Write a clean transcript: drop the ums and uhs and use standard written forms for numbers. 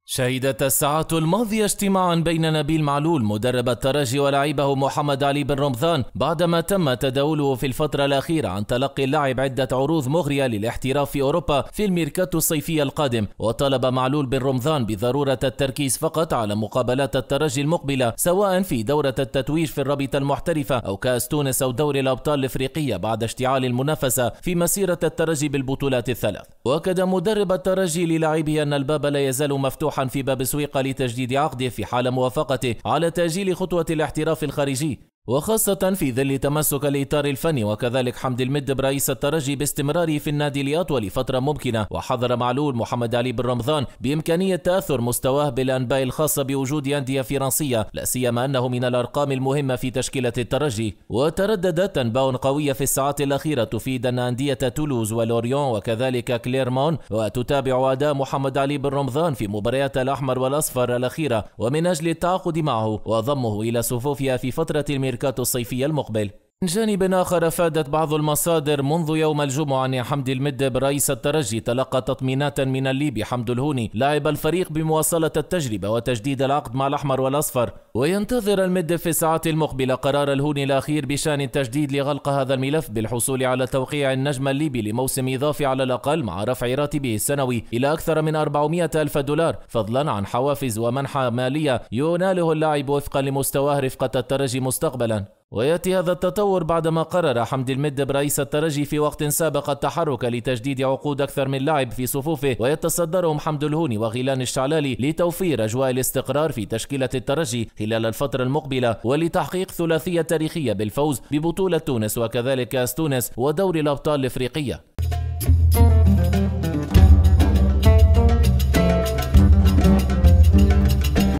شهدت الساعات الماضية اجتماعا بين نبيل معلول مدرب الترجي ولاعبه محمد علي بن رمضان بعدما تم تداوله في الفترة الأخيرة عن تلقي اللاعب عدة عروض مغرية للاحتراف في أوروبا في الميركاتو الصيفي القادم. وطلب معلول بن رمضان بضرورة التركيز فقط على مقابلات الترجي المقبلة سواء في دورة التتويج في الرابطة المحترفة أو كأس تونس أو دوري الأبطال الإفريقية بعد اشتعال المنافسة في مسيرة الترجي بالبطولات الثلاث. وأكد مدرب الترجي للاعبه أن الباب لا يزال مفتوحا في باب سويقة لتجديد عقده في حال موافقته على تأجيل خطوة الاحتراف الخارجي، وخاصة في ظل تمسك الإطار الفني وكذلك حمد المدب رئيس الترجي باستمراره في النادي لأطول فترة ممكنة. وحذر معلول محمد علي بن رمضان بإمكانية تأثر مستواه بالأنباء الخاصة بوجود أندية فرنسية، لا سيما أنه من الأرقام المهمة في تشكيلة الترجي. وترددت أنباء قوية في الساعات الأخيرة تفيد أن أندية تولوز ولوريون وكذلك كليرمون وتتابع أداء محمد علي بن رمضان في مباريات الأحمر والأصفر الأخيرة ومن أجل التعاقد معه وضمه إلى صفوفها في فترة الميركاتو الصيفي المقبل. من جانب آخر، أفادت بعض المصادر منذ يوم الجمعة أن حمد المدب رئيس الترجي تلقى تطمينات من الليبي حمد الهوني لاعب الفريق بمواصلة التجربة وتجديد العقد مع الأحمر والأصفر. وينتظر المدب في الساعات المقبلة قرار الهوني الأخير بشأن التجديد لغلق هذا الملف بالحصول على توقيع النجم الليبي لموسم إضافي على الأقل مع رفع راتبه السنوي إلى أكثر من 400 ألف دولار، فضلا عن حوافز ومنحة مالية يناله اللاعب وفقا لمستواه رفقة الترجي مستقبلا. ويأتي هذا التطور بعدما قرر حمد المدب رئيس الترجي في وقت سابق التحرك لتجديد عقود أكثر من لاعب في صفوفه ويتصدرهم حمد الهوني وغيلان الشعلالي لتوفير أجواء الاستقرار في تشكيلة الترجي خلال الفترة المقبلة ولتحقيق ثلاثية تاريخية بالفوز ببطولة تونس وكذلك كأس تونس ودوري الأبطال الإفريقية.